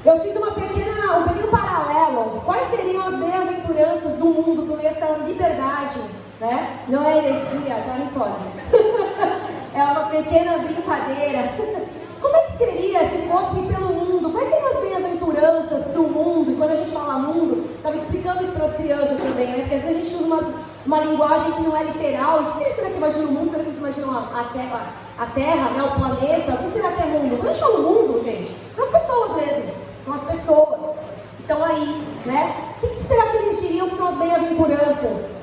Eu fiz um pequeno paralelo. Quais seriam as bem-aventuranças do mundo com essa liberdade, né? Não é heresia, tá? Não pode. É uma pequena brincadeira. Como é que seria se fosse pelo mundo? Quais seriam as bem-aventuranças que o mundo, e quando a gente fala mundo, estava explicando isso para as crianças também, né? Porque se a gente usa uma linguagem que não é literal, e o que eles será que imaginam o mundo? Será que eles imaginam a Terra, né? O planeta? O que será que é mundo? Quando a gente fala mundo, gente, são as pessoas mesmo. São as pessoas que estão aí, né? O que será que eles diriam que são as bem-aventuranças?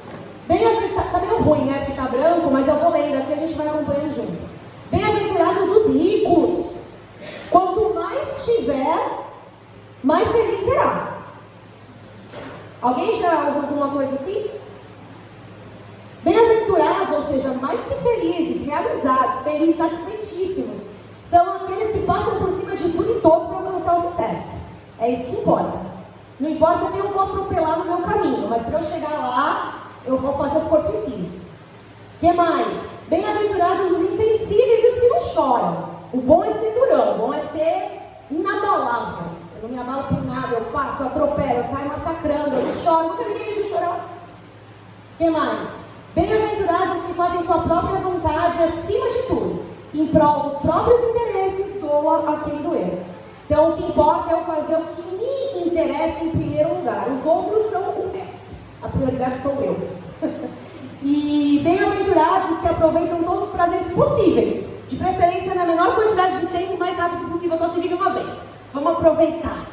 Tá meio ruim, né? Porque tá branco, mas eu vou lendo aqui, a gente vai acompanhando junto. Bem-aventurados os ricos. Quanto mais tiver, mais feliz será. Alguém já ouviu alguma coisa assim? Bem-aventurados, ou seja, mais que felizes, realizados, felizes, satisfeitíssimos, são aqueles que passam por cima de tudo e todos para alcançar o sucesso. É isso que importa. Não importa quem eu vou atropelar no meu caminho, mas para eu chegar lá, eu vou fazer o que for preciso. O que mais? Bem-aventurados os insensíveis e os que não choram. O bom é ser durão, o bom é ser inabalável. Eu não me abalo por nada, eu passo, eu atropelo, eu saio massacrando, eu não choro, nunca ninguém me viu chorar. O que mais? Bem-aventurados os que fazem sua própria vontade acima de tudo, em prol dos próprios interesses, doa a quem doer. Então o que importa é eu fazer o que me interessa em primeiro lugar. Os outros são o resto. A prioridade sou eu. E bem-aventurados os que aproveitam todos os prazeres possíveis, de preferência na menor quantidade de tempo, o mais rápido possível, só se vive uma vez. Vamos aproveitar,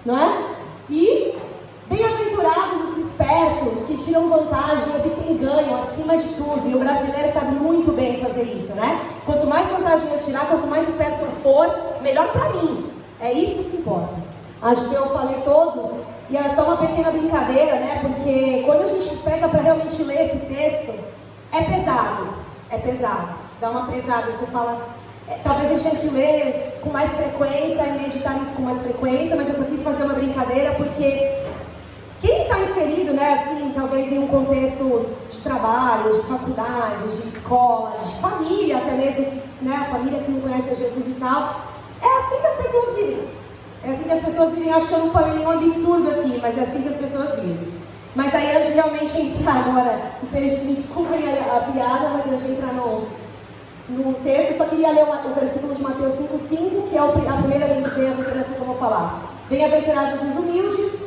não é? E bem-aventurados os espertos que tiram vantagem, obtêm ganho acima de tudo. E o brasileiro sabe muito bem fazer isso, né? Quanto mais vantagem eu tirar, quanto mais esperto eu for, melhor pra mim. É isso que importa. Acho que eu falei todos. E é só uma pequena brincadeira, né? Porque quando a gente pega para realmente ler esse texto, é pesado, dá uma pesada. Você fala, talvez a gente tenha que ler com mais frequência e meditar nisso com mais frequência, mas eu só quis fazer uma brincadeira porque quem está inserido, né, assim, talvez em um contexto de trabalho, de faculdade, de escola, de família até mesmo, né, a família que não conhece a Jesus e tal, é assim que as pessoas vivem. É assim que as pessoas vivem. Acho que eu não falei nenhum absurdo aqui, mas é assim que as pessoas vivem. Mas aí, antes de realmente entrar agora, me desculpem a piada, mas antes de entrar no texto, eu só queria ler o versículo de Mateus 5,5, que é a primeira bem-aventurança que eu vou falar. Bem-aventurados os humildes,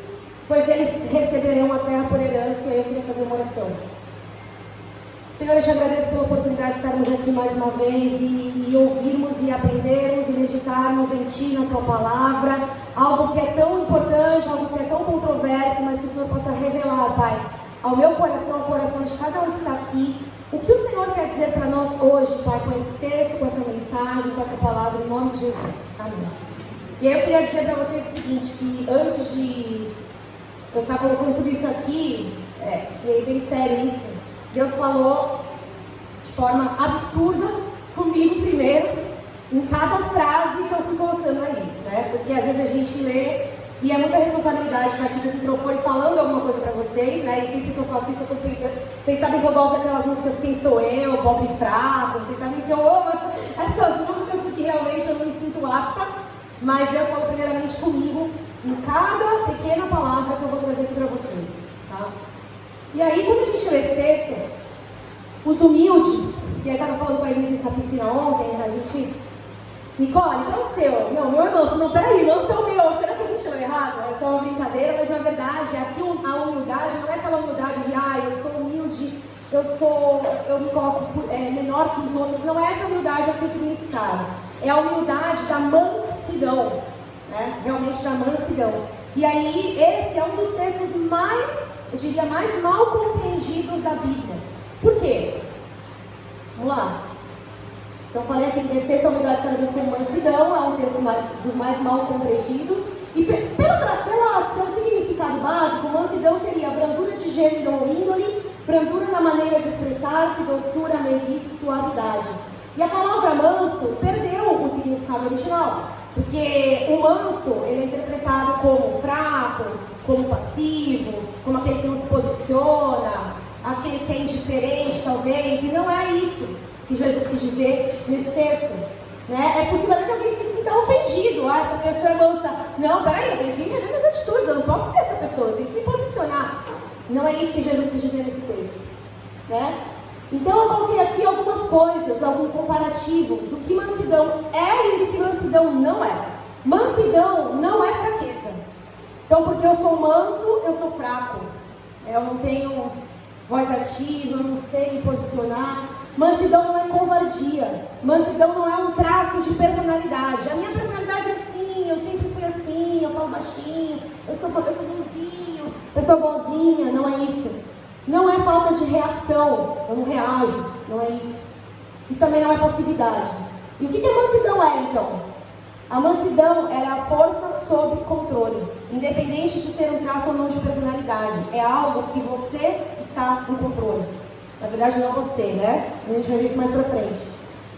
pois eles receberão a terra por herança. E eu queria fazer uma oração. Senhor, eu te agradeço pela oportunidade de estarmos aqui mais uma vez e ouvirmos e aprendermos e meditarmos em Ti, na Tua Palavra, algo que é tão importante, algo que é tão controverso, mas que o Senhor possa revelar, Pai, ao meu coração, ao coração de cada um que está aqui, o que o Senhor quer dizer para nós hoje, Pai, com esse texto, com essa mensagem, com essa palavra, em nome de Jesus. Amém. E aí eu queria dizer para vocês o seguinte, que antes de eu estar colocando tudo isso aqui, e é bem sério isso, Deus falou de forma absurda comigo primeiro, em cada frase que eu fui colocando aí, né? Porque às vezes a gente lê e é muita responsabilidade estar aqui com esse microfone falando alguma coisa pra vocês, né? E sempre que eu faço isso, eu tô tentando. Vocês sabem que eu gosto daquelas músicas Quem Sou Eu, Pobre e Fraco, vocês sabem que eu amo essas músicas porque realmente eu não me sinto apta, mas Deus falou primeiramente comigo em cada pequena palavra que eu vou trazer aqui pra vocês, tá? E aí, quando a gente lê esse texto, os humildes, e aí estava falando com a Elise na piscina ontem, a gente, Nicole, qual é o seu? Não, meu irmão, não, peraí, não é o seu meu, será que a gente leu errado? É só uma brincadeira, mas na verdade, aqui a humildade não é aquela humildade de, eu sou humilde, eu me coloco menor que os outros, não é essa humildade aqui o significado, é a humildade da mansidão, né? Realmente da mansidão. E aí, esse é um dos textos eu diria, mais mal compreendidos da Bíblia. Por quê? Vamos lá. Então, eu falei aqui que esse texto é humildade traduz como mansidão, é um texto dos mais mal compreendidos. E pelo significado básico, mansidão seria brandura de gênero ou índole, brandura na maneira de expressar-se, doçura, meiguice e suavidade. E a palavra manso perdeu o significado original. Porque o manso, ele é interpretado como fraco, como passivo, como aquele que não se posiciona, aquele que é indiferente, talvez, e não é isso que Jesus quis dizer nesse texto. Né? É possível até que alguém se sinta ofendido. Ah, essa pessoa é mansa. Não, peraí, eu tenho que rever minhas atitudes, eu não posso ser essa pessoa, eu tenho que me posicionar. Não é isso que Jesus quis dizer nesse texto. Né? Então eu coloquei aqui algumas coisas, algum comparativo do que mansidão é e do que mansidão não é. Mansidão não é fraqueza. Então, porque eu sou manso, eu sou fraco. Eu não tenho voz ativa, eu não sei me posicionar. Mansidão não é covardia. Mansidão não é um traço de personalidade. A minha personalidade é assim, eu sempre fui assim, eu falo baixinho, eu sou bonzinho, eu sou boazinha. Não é isso. Não é falta de reação, eu não reajo, não é isso. E também não é passividade. E o que a mansidão é, então? A mansidão é a força sob controle, independente de ser um traço ou não de personalidade. É algo que você está no controle. Na verdade, não você, né? A gente vai ver isso mais pra frente.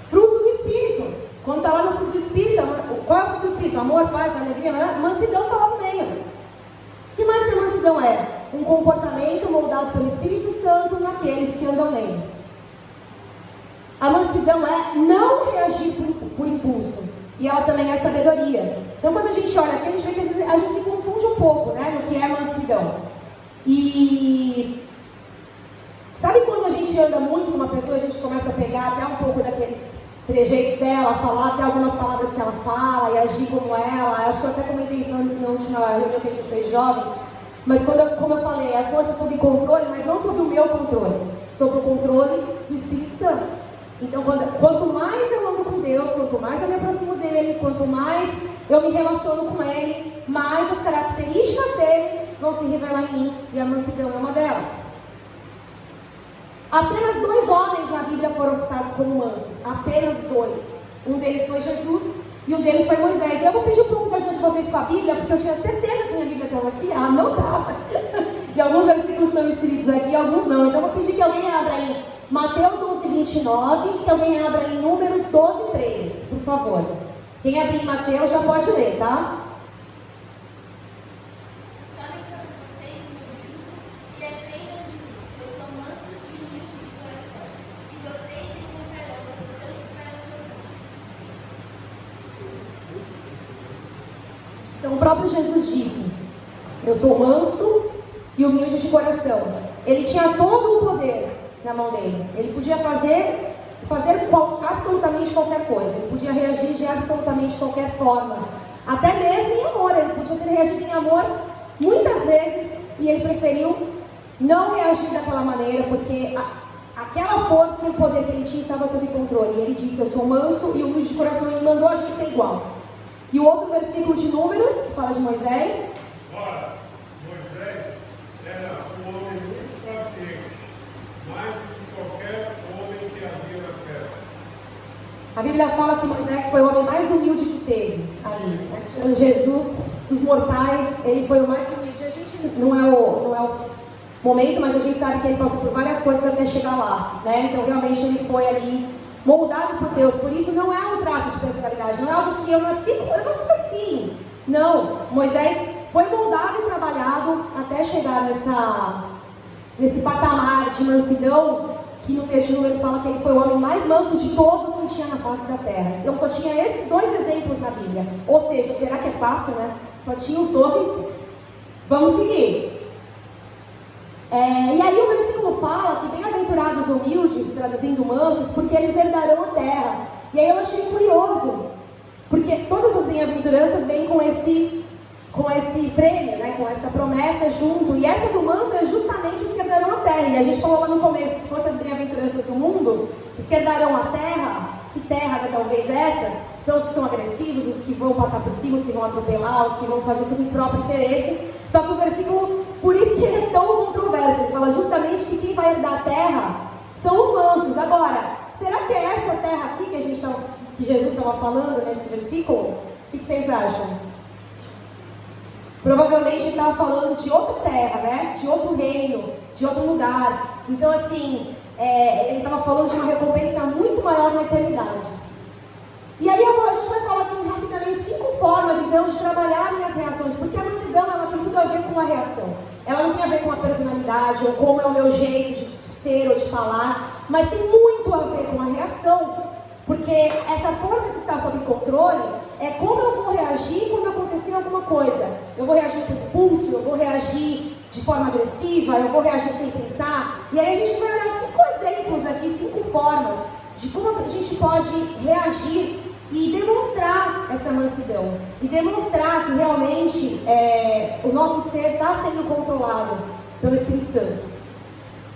Fruto do Espírito. Quando está lá no fruto do Espírito, qual é o fruto do Espírito? Amor, paz, alegria, né? Mansidão está lá no meio. O que mais que a mansidão é? Um comportamento moldado pelo Espírito Santo naqueles que andam nele. A mansidão é não reagir por impulso. E ela também é sabedoria. Então, quando a gente olha aqui, a gente vê que às vezes a gente se confunde um pouco, né, no que é mansidão. E sabe quando a gente anda muito com uma pessoa, a gente começa a pegar até um pouco daqueles trejeitos dela, falar até algumas palavras que ela fala e agir como ela. Acho que eu até comentei isso na última reunião que a gente fez de jovens. Mas como eu falei, a força sob controle, mas não sob o meu controle, sob o controle do Espírito Santo. Então, quanto mais eu ando com Deus, quanto mais eu me aproximo dele, quanto mais eu me relaciono com ele, mais as características dele vão se revelar em mim, e a mansidão é uma delas. Apenas 2 homens na Bíblia foram citados como mansos, apenas 2. Um deles foi Jesus e um deles foi Moisés. Eu vou pedir um pouco da ajuda de vocês com a Bíblia, porque eu tinha certeza que minha Bíblia estava aqui. Ah, não estava. E alguns versículos estão escritos aqui, alguns não. Então eu vou pedir que alguém abra aí Mateus 11:29, que alguém abra em Números 12:3, por favor. Quem abrir em Mateus já pode ler, tá? Tomem sobre vocês o meu jugo e aprendam de mim, eu sou manso e humilde de coração, e vocês encontrarão descanso para as suas almas. Então o próprio Jesus disse: eu sou manso e humilde de coração. Ele tinha todo o poder na mão dele. Ele podia fazer absolutamente qualquer coisa. Ele podia reagir de absolutamente qualquer forma. Até mesmo em amor. Ele podia ter reagido em amor muitas vezes e ele preferiu não reagir daquela maneira porque aquela força e o poder que ele tinha estava sob controle. E ele disse: eu sou manso e humilde de coração. E ele mandou a gente ser igual. E o outro versículo de Números, que fala de Moisés. Ora, Moisés era um homem muito paciente, mais do que qualquer homem que havia na terra. A Bíblia fala que Moisés foi o homem mais humilde que teve ali. Jesus, dos mortais, ele foi o mais humilde. A gente não é o momento, mas a gente sabe que ele passou por várias coisas até chegar lá, né? Então realmente ele foi ali moldado por Deus. Por isso não é um traço de personalidade, não é algo que eu nasci assim. Não, Moisés foi moldado e trabalhado até chegar nesse patamar de mansidão, que no texto de Números fala que ele foi o homem mais manso de todos que tinha na face da terra. Então só tinha esses 2 exemplos na Bíblia. Ou seja, será que é fácil, né? Só tinha os 2. Vamos seguir. E aí o versículo fala que bem-aventurados humildes, traduzindo mansos, porque eles herdarão a terra. E aí eu achei curioso, porque todas as bem-aventuranças vêm com esse prêmio, né? Com essa promessa junto. E essa do manso é justamente os que herdarão a terra. E a gente falou lá no começo, se fossem as bem-aventuranças do mundo, os que herdarão a terra, que terra é talvez essa? São os que são agressivos, os que vão passar por cima, os que vão atropelar, os que vão fazer tudo em próprio interesse. Só que o versículo, por isso que ele é tão controverso, ele fala justamente que quem vai herdar a terra são os mansos. Agora, será que é essa terra aqui que Jesus estava falando nesse versículo? O que vocês acham? Provavelmente ele estava falando de outra terra, né? De outro reino, de outro lugar. Então assim, ele estava falando de uma recompensa muito maior na eternidade. E aí a gente vai falar aqui rapidamente 5 formas então de trabalhar minhas reações, porque a mansidão ela tem tudo a ver com a reação. Ela não tem a ver com a personalidade ou como é o meu jeito de ser ou de falar, mas tem muito a ver com a reação Porque essa força que está sob controle é como eu vou reagir quando acontecer alguma coisa. Eu vou reagir por impulso, eu vou reagir de forma agressiva, eu vou reagir sem pensar. E aí a gente vai olhar 5 exemplos aqui, 5 formas de como a gente pode reagir e demonstrar essa mansidão. E demonstrar que realmente o nosso ser está sendo controlado pelo Espírito Santo.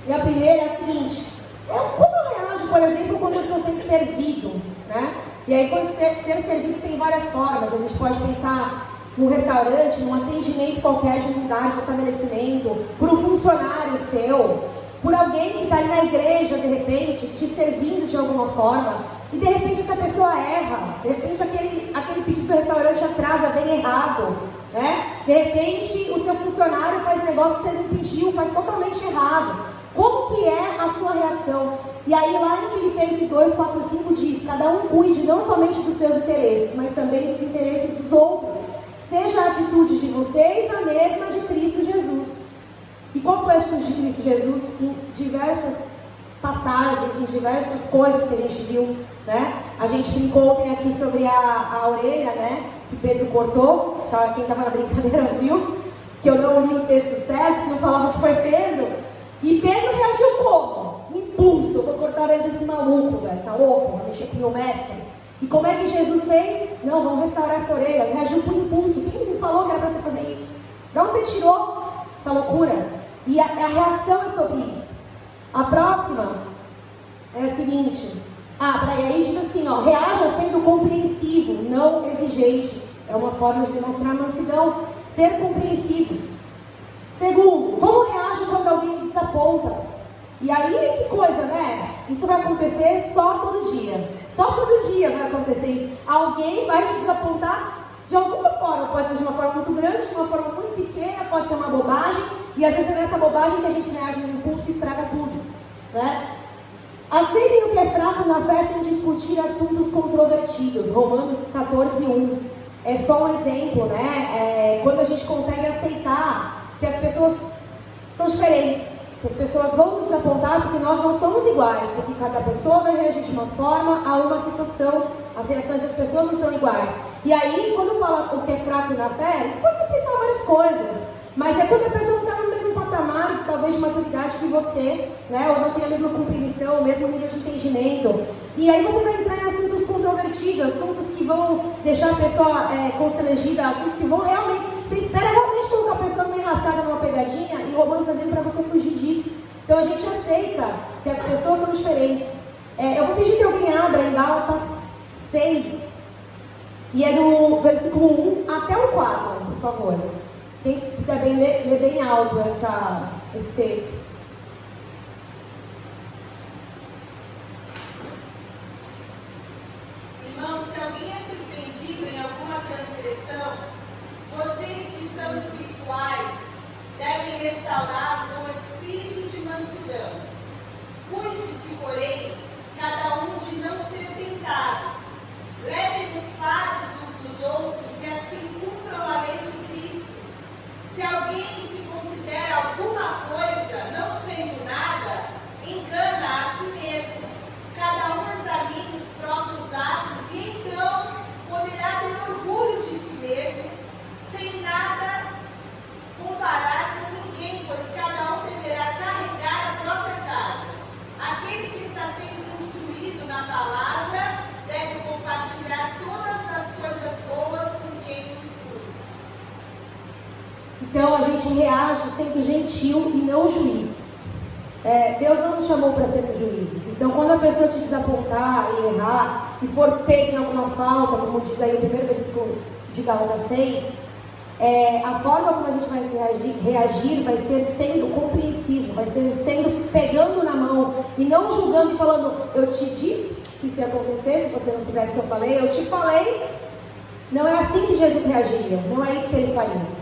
E a primeira é a seguinte: como eu reajo, por exemplo, quando eu estou sendo servido, né? E aí, quando ser servido tem várias formas. A gente pode pensar num restaurante, num atendimento qualquer de um lugar, de um estabelecimento, por um funcionário seu, por alguém que está ali na igreja, de repente, te servindo de alguma forma, e de repente essa pessoa erra, de repente aquele pedido do restaurante atrasa, vem errado, né? De repente o seu funcionário faz um negócio que você não pediu, faz totalmente errado. Como que é a sua reação? E aí lá em Filipenses 2, 4, 5 diz: cada um cuide não somente dos seus interesses, mas também dos interesses dos outros. Seja a atitude de vocês a mesma de Cristo Jesus. E qual foi a atitude de Cristo Jesus? Em diversas passagens, em diversas coisas que a gente viu, né? A gente brincou ontem aqui sobre a orelha, né? Que Pedro cortou. Quem estava na brincadeira viu que eu não li o texto certo, que eu falava que foi Pedro. E Pedro reagiu como? Impulso. Eu vou cortar a orelha desse maluco, velho. Tá louco? Vou mexer com o meu mestre. E como é que Jesus fez? Não, vamos restaurar essa orelha. Ele reagiu por impulso. Quem me falou que era para você fazer isso? De onde você tirou essa loucura? E a reação é sobre isso. A próxima é a seguinte. Aí diz assim, ó: reaja sendo compreensivo, não exigente. É uma forma de demonstrar mansidão, ser compreensivo. Segundo, como reage quando alguém me desaponta? E aí, que coisa, né? Isso vai acontecer só todo dia. Só todo dia vai acontecer isso. Alguém vai te desapontar de alguma forma. Pode ser de uma forma muito grande, de uma forma muito pequena, pode ser uma bobagem. E às vezes é nessa bobagem que a gente reage no impulso e estraga tudo, né? Aceitem o que é fraco na fé sem discutir assuntos controvertidos. Romanos 14, 1. É só um exemplo, né? Quando a gente consegue aceitar que as pessoas são diferentes, que as pessoas vão nos desapontar porque nós não somos iguais, porque cada pessoa vai reagir de uma forma a uma situação, as reações das pessoas não são iguais. E aí, quando fala o que é fraco na fé, isso pode se aplicar a várias coisas, mas é quando a pessoa não está no mesmo patamar, talvez de maturidade que você, né, ou não tem a mesma compreensão, o mesmo nível de entendimento. E aí você vai entrar em assuntos controvertidos, assuntos que vão deixar a pessoa constrangida, assuntos que vão realmente... Você espera realmente colocar a pessoa numa enrascada, numa pegadinha, e o Romano está dizendo para você fugir disso. Então a gente aceita que as pessoas são diferentes. Eu vou pedir que alguém abra em Gálatas 6, e é do versículo 1 até o 4, por favor. Quem puder ler bem alto esse texto. Irmãos, se alguém é surpreendido em alguma transgressão, vocês que são espirituais devem restaurá-lo com espírito de mansidão. Cuide-se, porém, cada um de não ser tentado. Levem os fardos uns dos outros e assim cumpram a lei de Cristo. Se alguém se considera alguma coisa, não sendo nada, engana a si mesmo. Cada um examine os próprios atos e então poderá ter orgulho de si mesmo, sem nada comparar com ninguém, pois cada um deverá carregar a própria carga. Aquele que está sendo instruído na palavra deve compartilhar todas as coisas boas com quem o instrui. Então a gente reage sendo gentil e não juiz. Deus não nos chamou para sermos juízes. Então quando a pessoa te desapontar e errar e for pego em alguma falta, como diz aí o primeiro versículo de Gálatas 6, a forma como a gente vai reagir vai ser sendo compreensivo, vai ser sendo pegando na mão e não julgando e falando: eu te disse que isso ia acontecer se você não fizesse o que eu falei, eu te falei. Não é assim que Jesus reagiria, não é isso que ele faria.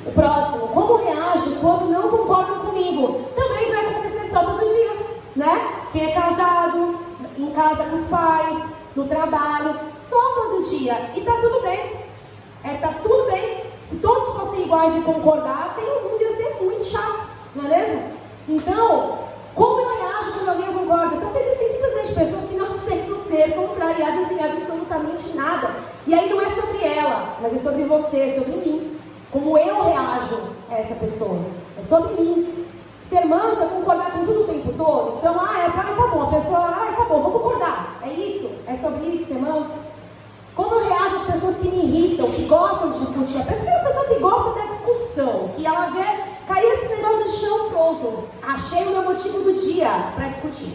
O próximo: como reage quando não concordam comigo? Também vai acontecer só todo dia, né? Quem é casado, em casa com os pais, no trabalho, só todo dia. E tá tudo bem. Tá tudo bem. Se todos fossem iguais e concordassem, o mundo ia ser muito chato, não é mesmo? Então, como eu reajo quando alguém concorda? Só que existem simplesmente pessoas que não ser contrariadas em absolutamente nada. E aí não é sobre ela, mas é sobre você, é sobre mim. Como eu reajo a essa pessoa. É sobre mim. Ser manso é concordar com tudo o tempo todo. Então, tá bom, a pessoa, tá bom, vou concordar. É isso? É sobre isso, ser manso? Como eu reajo às pessoas que me irritam, que gostam de discutir? A pessoa que gosta da discussão, que ela vê, caiu esse negócio no chão, pronto. Achei o meu motivo do dia para discutir.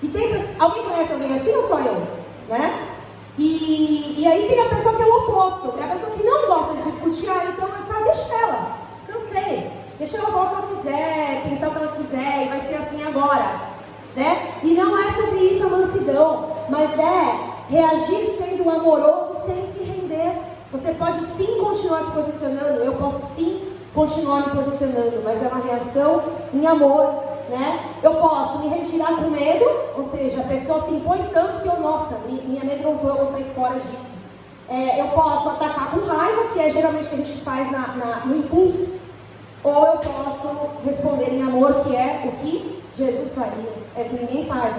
E tem alguém conhece alguém assim ou só eu? Né? E aí tem a pessoa que é o oposto, é a pessoa que não gosta de discutir, então deixa ela, cansei, deixa ela falar o que ela quiser, pensar o que ela quiser, e vai ser assim agora, né? E não é sobre isso a mansidão, mas é reagir sendo amoroso sem se render. Você pode sim continuar se posicionando, eu posso sim continuar me posicionando, mas é uma reação em amor, né? Eu posso me retirar com medo, ou seja, a pessoa se impôs tanto que me amedrontou, eu vou sair fora disso. Eu posso atacar com raiva, que é geralmente o que a gente faz no impulso, ou eu posso responder em amor, que é o que Jesus faria. É que ninguém faz,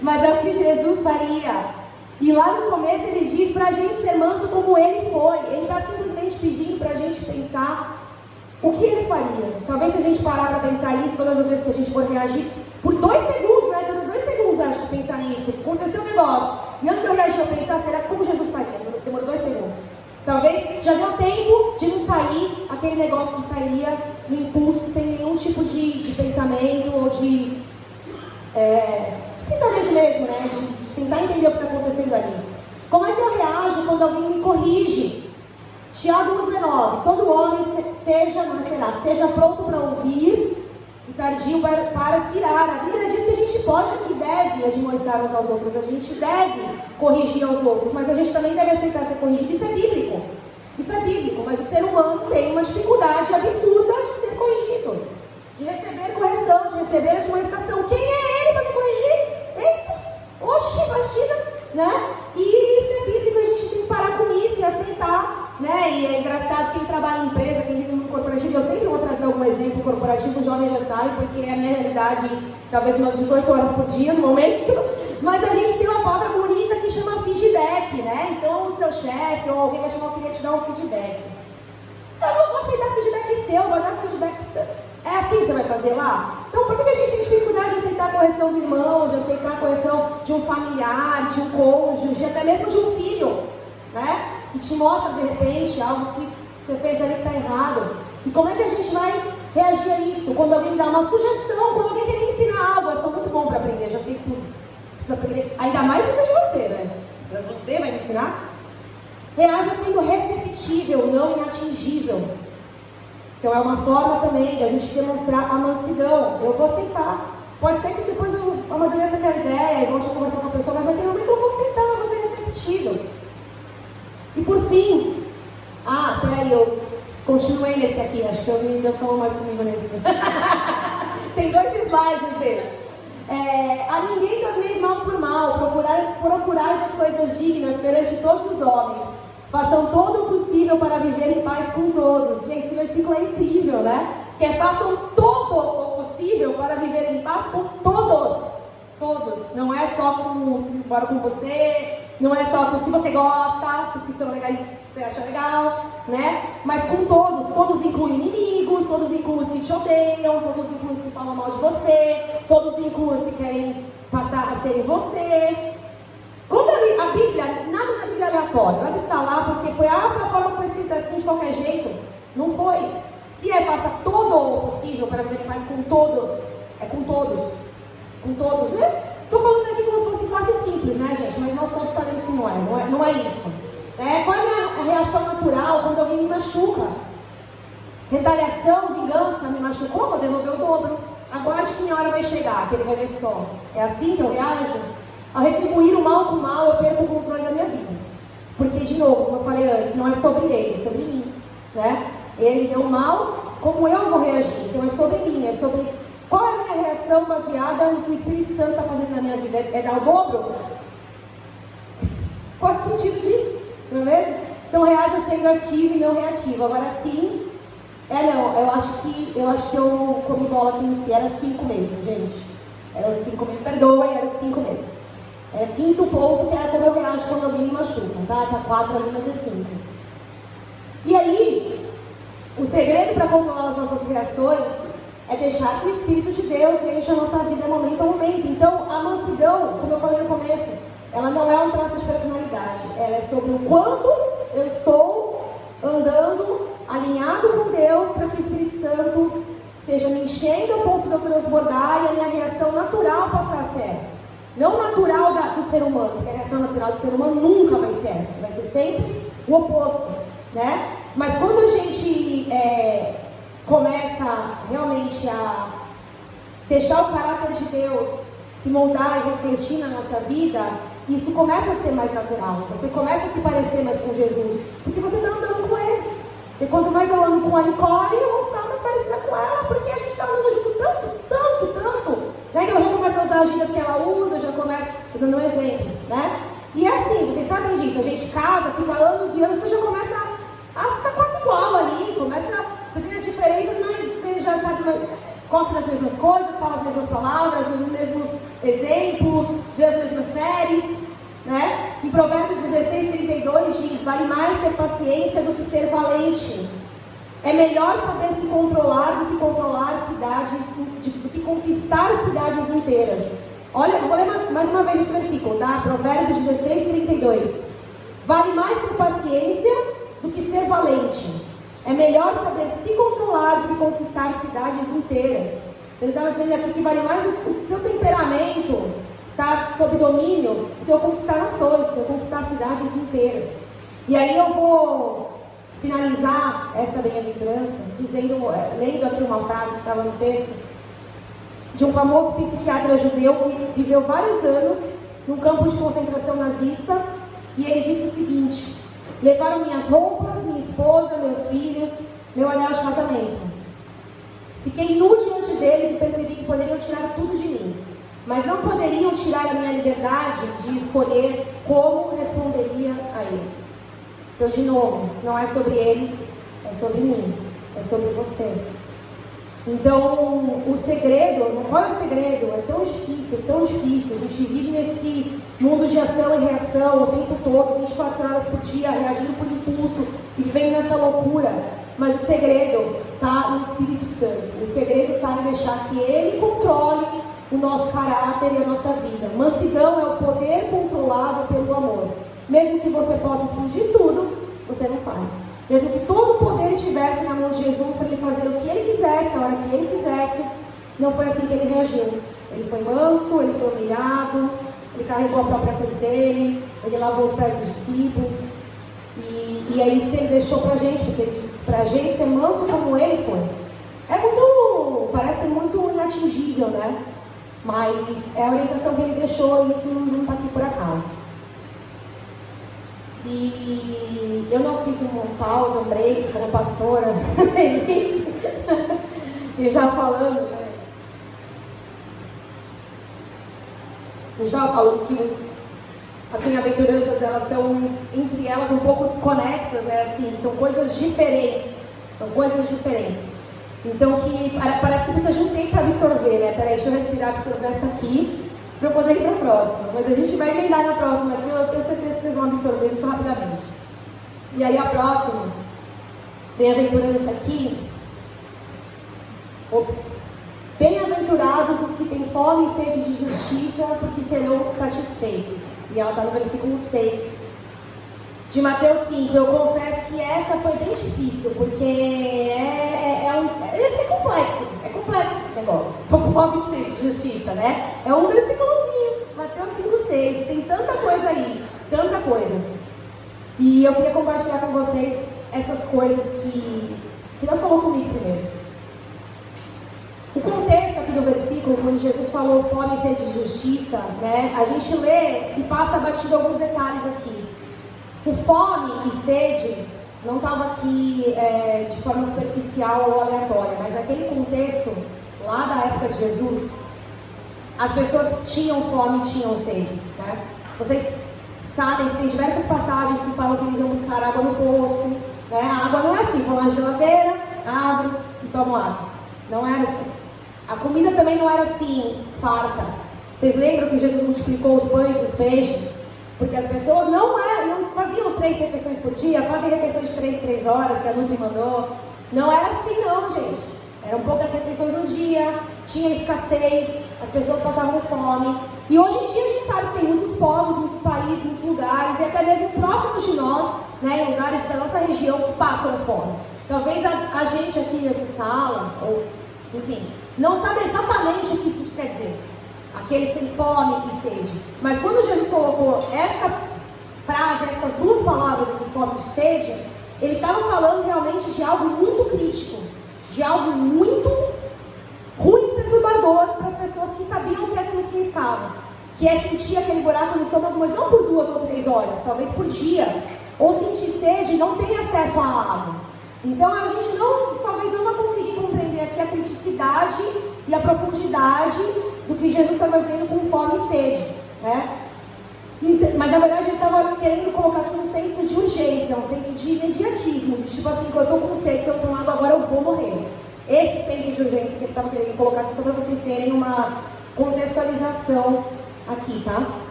mas é o que Jesus faria. E lá no começo ele diz pra gente ser manso como ele foi. Ele está simplesmente pedindo pra gente pensar o que ele faria. Talvez se a gente parar para pensar isso, todas as vezes que a gente for reagir, por 2 segundos, né? Dando 2 segundos, acho que pensar nisso. Aconteceu um negócio. E antes de eu reagir, eu pensar, será como Jesus faria? Demorou 2 segundos. Talvez já deu tempo de não sair aquele negócio que sairia no impulso, sem nenhum tipo de pensamento ou de pensamento mesmo, né? De tentar entender o que está acontecendo ali. Como é que eu reajo quando alguém me corrige? Tiago 1,19, todo homem seja pronto para ouvir e tardio para se irar. A Bíblia diz que a gente pode e deve admoestar uns aos outros, a gente deve corrigir aos outros, mas a gente também deve aceitar ser corrigido. Isso é bíblico, mas o ser humano tem uma dificuldade absurda de ser corrigido, de receber correção, de receber admoestação. Quem é ele para me corrigir? Eita, oxi, batida, né? E isso é bíblico, a gente tem que parar com isso e aceitar. Né? E é engraçado, quem trabalha em empresa, quem vive no corporativo, eu sempre vou trazer algum exemplo corporativo, os jovens já sabem, porque é a minha realidade, talvez umas 18 horas por dia no momento, mas a gente tem uma palavra bonita que chama feedback, né? Então o seu chefe ou alguém vai chamar, eu queria te dar um feedback. Eu não vou aceitar feedback seu, vou dar feedback. É assim que você vai fazer lá? Então por que a gente tem dificuldade de aceitar a correção do irmão, de aceitar a correção de um familiar, de um cônjuge, até mesmo de um filho, né? Que te mostra de repente algo que você fez ali que está errado. E como é que a gente vai reagir a isso? Quando alguém me dá uma sugestão, quando alguém quer me ensinar algo, eu sou muito bom para aprender, já sei tudo. Preciso aprender, ainda mais vindo de você, né? Você vai me ensinar? Reaja sendo receptível, não inatingível. Então é uma forma também da gente demonstrar a mansidão. Eu vou aceitar. Pode ser que depois eu amadureça aquela ideia e volte a conversar com a pessoa, mas naquele momento eu vou aceitar, eu vou ser receptível. E por fim, peraí, eu continuei nesse aqui, acho que eu me transformo mais comigo nesse. Tem 2 slides dele. A ninguém torneis mal por mal, procurais as coisas dignas perante todos os homens. Façam todo o possível para viver em paz com todos. Gente, esse versículo é incrível, né? Que façam todo o possível para viver em paz com todos. Todos. Não é só com os que moram com você, não é só com os que você gosta, os que são legais, que você acha legal, né? Mas com todos. Todos incluem inimigos, todos incluem os que te odeiam, todos incluem os que falam mal de você, todos incluem os que querem passar rasteira em você. Quando a Bíblia, nada na Bíblia é aleatório, nada está lá porque foi a forma que foi escrita assim de qualquer jeito. Não foi. Se faça todo o possível para viver em paz com todos, é com todos. Com todos, né? Estou falando aqui como se fosse frase simples, né, gente? Mas nós todos sabemos que não é isso. Qual é a minha reação natural quando alguém me machuca? Retaliação, vingança, me machucou, vou devolver o dobro. Aguarde que minha hora vai chegar, que ele vai ver só. É assim que eu reajo? Ao retribuir o mal com o mal, eu perco o controle da minha vida. Porque, de novo, como eu falei antes, não é sobre ele, é sobre mim, né? Ele deu mal, como eu vou reagir? Então é sobre mim, é sobre qual é a minha reação baseada no que o Espírito Santo está fazendo na minha vida. É dar o dobro? Qual é o sentido disso? Não é mesmo? Então reaja sendo ativo e não reativo. Agora sim, eu acho que eu comi bola aqui no CIE, era 5 meses, gente. Era os 5 meses, perdoem, era os 5 meses. É quinto ponto, que era como eu reajo quando alguém me machuca, tá? Tá 4 ali, mas é 5. E aí, o segredo para controlar as nossas reações é deixar que o Espírito de Deus encha a nossa vida momento a momento. Então, a mansidão, como eu falei no começo, ela não é um traço de personalidade. Ela é sobre o quanto eu estou andando alinhado com Deus para que o Espírito Santo esteja me enchendo ao ponto de eu transbordar e a minha reação natural passar a ser essa. Não natural do ser humano, porque a reação natural do ser humano nunca vai ser essa. Vai ser sempre o oposto, né? Mas quando a gente começa realmente a deixar o caráter de Deus se moldar e refletir na nossa vida, isso começa a ser mais natural. Você começa a se parecer mais com Jesus, porque você está andando com Ele. Você, quanto mais eu ando com a Nicole, eu vou ficar mais parecida com ela, porque a gente está andando junto tanto, né? Que eu já começo a usar as gírias que ela usa, já começo, estou dando um exemplo, né? E é assim, vocês sabem disso, a gente casa, fica anos e anos, você já começa a ficar quase igual ali, você tem as diferenças, mas você já sabe, gosta das mesmas coisas, fala as mesmas palavras, usa os mesmos exemplos, vê as mesmas séries, né? Em Provérbios 16:32 diz: vale mais ter paciência do que ser valente. É melhor saber se controlar do que controlar cidades, do que conquistar cidades inteiras. Olha, eu vou ler mais uma vez esse versículo, tá? Provérbios 16:32. Vale mais ter paciência do que ser valente. É melhor saber se controlar do que conquistar cidades inteiras. Ele estava dizendo aqui que vale mais o seu temperamento estar sob domínio do que eu conquistar nações, do que eu conquistar cidades inteiras. E aí eu vou finalizar esta bem-aventurança lendo aqui uma frase que estava no texto de um famoso psiquiatra judeu que viveu vários anos num campo de concentração nazista, e ele disse o seguinte: levaram minhas roupas, minha esposa, meus filhos, meu anel de casamento. Fiquei nu diante deles e percebi que poderiam tirar tudo de mim, mas não poderiam tirar a minha liberdade de escolher como responderia a eles. Então, de novo, não é sobre eles, é sobre mim, é sobre você. Então, o segredo, qual é o segredo? É tão difícil, tão difícil. A gente vive nesse mundo de ação e reação o tempo todo, 24 horas por dia, reagindo por impulso e vivendo nessa loucura. Mas o segredo está no Espírito Santo. O segredo está em deixar que Ele controle o nosso caráter e a nossa vida. Mansidão é o poder controlado pelo amor. Mesmo que você possa explodir tudo, você não faz. Mesmo que todo o poder estivesse na mão de Jesus para ele fazer o que ele quisesse, a hora que ele quisesse, não foi assim que ele reagiu. Ele foi manso, ele foi humilhado, ele carregou a própria cruz dele, ele lavou os pés dos discípulos. E é isso que ele deixou pra gente, porque ele disse pra gente ser manso como ele foi. Parece muito inatingível, né? Mas é a orientação que ele deixou e isso não está aqui por acaso. E eu não fiz uma pausa, um break, como a pastora Denise, e já falando, né? Eu já falando que as bem-aventuranças, elas são, entre elas, um pouco desconexas, né? Assim, são coisas diferentes. Então, parece que precisa de um tempo para absorver, né? Peraí, deixa eu respirar, absorver essa aqui, para eu poder ir para a próxima. Mas a gente vai emendar na próxima aqui, eu tenho certeza que vocês vão absorver muito rapidamente. E aí a próxima, bem-aventurança aqui. Bem-aventurados os que têm fome e sede de justiça, porque serão satisfeitos. E ela está no versículo 6 de Mateus 5. Eu confesso que essa foi bem difícil, porque é complexo esse negócio. Então, fome e sede de justiça, né? É um versículozinho, Mateus 5:6. Tem tanta coisa aí, tanta coisa. E eu queria compartilhar com vocês essas coisas que Deus falou comigo primeiro. O contexto aqui do versículo, quando Jesus falou fome e sede de justiça, né, a gente lê e passa batido alguns detalhes aqui. O fome e sede não estava aqui de forma superficial ou aleatória, mas naquele contexto, lá da época de Jesus, as pessoas tinham fome e tinham sede, né? Vocês sabem que tem diversas passagens que falam que eles iam buscar água no poço, né? A água não é assim, vão na geladeira, abre e toma água. Não era assim. A comida também não era assim, farta. Vocês lembram que Jesus multiplicou os pães e os peixes? Porque as pessoas não faziam 3 refeições por dia, fazem refeições de 3 em 3 horas, que a Nutri mandou. Não era assim não, gente. Eram poucas refeições no dia, tinha escassez, as pessoas passavam fome. E hoje em dia a gente sabe que tem muitos povos, muitos países, muitos lugares, e até mesmo próximos de nós, né, em lugares da nossa região que passam fome. Talvez a gente aqui nessa sala, ou enfim, não sabe exatamente o que isso quer dizer. Aqueles que têm fome e sede. Mas quando Jesus colocou esta frase, essas 2 palavras aqui, fome e sede, ele estava falando realmente de algo muito crítico, de algo muito ruim e perturbador para as pessoas que sabiam o que aquilo significava, que é sentir aquele buraco no estômago, mas não por 2 ou 3 horas, talvez por dias, ou sentir sede e não ter acesso à água. Então a gente talvez não vai conseguir compreender aqui a criticidade e a profundidade do que Jesus estava dizendo com fome e sede, né? Mas na verdade ele estava querendo colocar aqui um senso de urgência, um senso de imediatismo, de tipo assim, quando eu estou com sede, se eu tomar água agora eu vou morrer. Esse senso de urgência que ele estava querendo colocar aqui, só para vocês terem uma contextualização aqui, tá?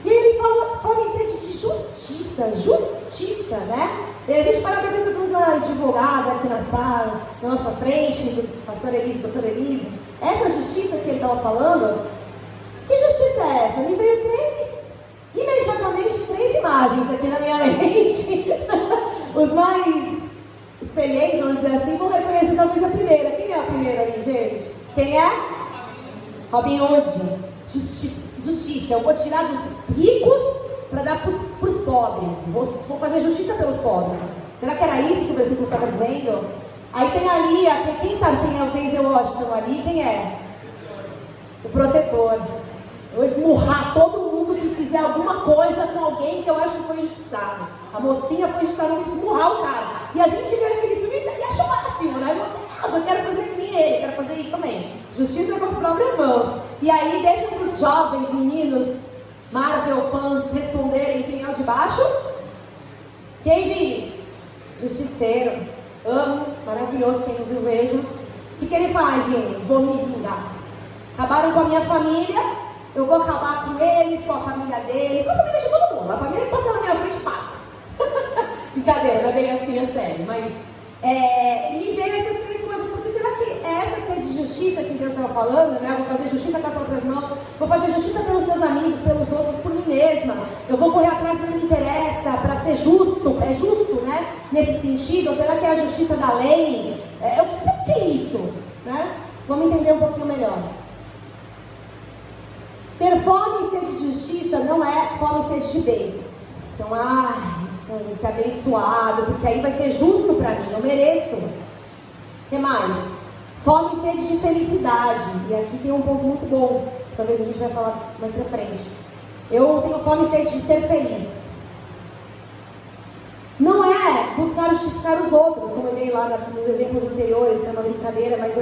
E aí ele falou fome e sede de justiça, né? E a gente para pra pensar, temos uma advogada aqui na sala, na nossa frente, do pastor Elise, doutora Elise. Essa justiça que ele estava falando, que justiça é essa? Me veio imediatamente três imagens aqui na minha mente. Os mais experientes, vamos dizer assim, vão reconhecer talvez a primeira. Quem é a primeira ali, gente? Quem é? Robin Hood. Justiça. Eu vou tirar dos ricos para dar para os pobres. Vou fazer justiça pelos pobres. Será que era isso que o versículo estava dizendo? Aí tem ali, quem sabe quem é o Denzel Washington ali? Quem é? O protetor. Eu vou esmurrar todo mundo que fizer alguma coisa com alguém que eu acho que foi injustiçado. A mocinha foi injustiçada, eu vou esmurrar o cara. E a gente vê aquele filme e acha o máximo, né? Meu Deus, eu quero fazer que nem ele, quero fazer isso também. Justiça com as próprias mãos. E aí deixa para os jovens meninos Marvel fãs responderem quem é o de baixo. Quem viu? Justiceiro. Amo, maravilhoso, quem não viu, veja. O que ele faz, gente? Vou me vingar. Acabaram com a minha família, eu vou acabar com eles, com a família deles, com a família de todo mundo. A família que passa na minha frente, pato. Brincadeira, não é bem assim, é sério. Mas me veio essas três coisas, porque será que é essa sede de justiça que Deus estava falando, né? Eu vou fazer justiça com as próprias mãos, vou fazer justiça pelos meus amigos, pelos outros, por mim mesma. Eu vou correr atrás do que me interessa para ser justo, é justo, né? Nesse sentido, ou será que é a justiça da lei? O que é isso? Né? Vamos entender um pouquinho melhor. Ter fome e sede de justiça não é fome e sede de bênçãos. Então, vou ser abençoado, porque aí vai ser justo para mim, eu mereço. O que mais? Fome e sede de felicidade. E aqui tem um ponto muito bom, talvez a gente vai falar mais pra frente. Eu tenho fome e sede de ser feliz. Não é buscar justificar os outros, como eu dei lá nos exemplos anteriores, foi uma brincadeira, mas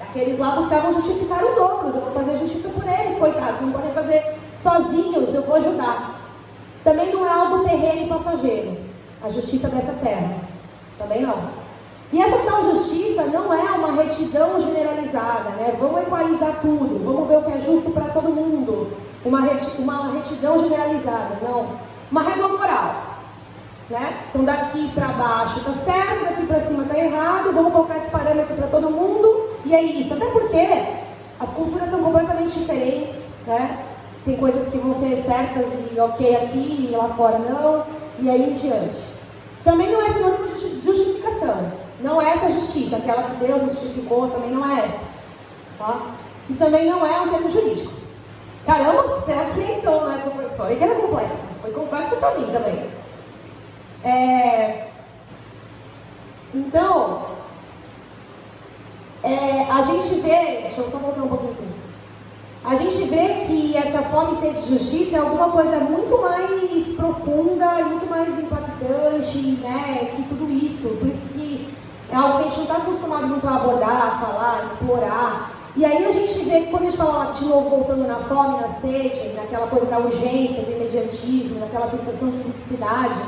aqueles lá buscavam justificar os outros. Eu vou fazer justiça por eles, coitados, não podem fazer sozinhos, eu vou ajudar. Também não é algo terreno e passageiro, a justiça dessa terra, também não. E essa tal justiça não é uma retidão generalizada, né? Vamos equalizar tudo, vamos ver o que é justo para todo mundo. Uma retidão generalizada, não. Uma regra moral, né? Então daqui para baixo está certo, daqui para cima está errado, vamos colocar esse parâmetro para todo mundo, e é isso. Até porque as culturas são completamente diferentes, né? Tem coisas que vão ser certas e ok aqui, e lá fora não, e aí em diante. Também não é sinônimo de justificação. Não é essa justiça, aquela que Deus justificou, também não é essa. Tá? E também não é um termo jurídico. Caramba, será que é então, né? Foi que era complexo. Foi complexo para mim também. Então, a gente vê, deixa eu só voltar um pouquinho aqui. A gente vê que essa fome e sede de justiça é alguma coisa muito mais profunda, muito mais impactante, né, que tudo isso. Por isso que é algo que a gente não está acostumado muito a abordar, falar, explorar. E aí a gente vê que quando a gente fala de novo, voltando na fome, na sede, naquela coisa da urgência, do imediatismo, naquela sensação de criticidade,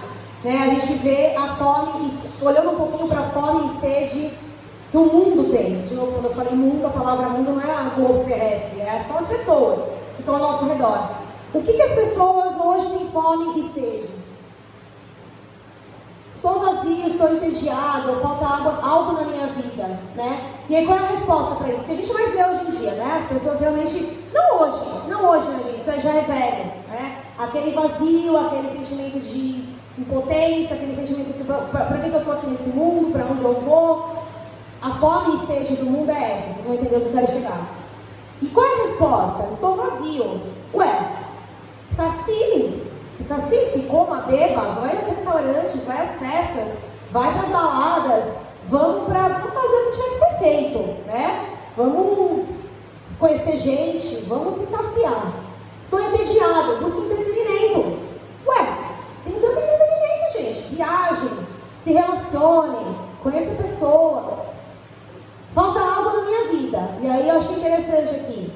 né, a gente vê a fome, olhando um pouquinho para a fome e sede que o mundo tem. De novo, quando eu falei mundo, a palavra mundo não é a globo terrestre, são as pessoas. que estão ao nosso redor. O que as pessoas hoje têm fome e sede? Estou vazio, estou entediado, falta algo na minha vida, né? E aí qual é a resposta para isso? Porque a gente mais vê hoje em dia, né? As pessoas realmente, não hoje, né, gente? Isso aí já é velho, né? Aquele vazio, aquele sentimento de impotência, aquele sentimento de para que eu estou aqui nesse mundo, para onde eu vou? A fome e sede do mundo é essa, vocês vão entender onde eu quero chegar. E qual é a resposta? Estou vazio. Ué, sacie-se, coma, beba, vai aos restaurantes, vai às festas, vai para as baladas, vamos fazer o que tiver que ser feito, né? Vamos conhecer gente, vamos se saciar. Estou entediado, busca entretenimento. Ué, tem tanto entretenimento, gente. Viagem, se relacionem, conheça pessoas. Falta algo na minha vida. E aí eu achei interessante aqui.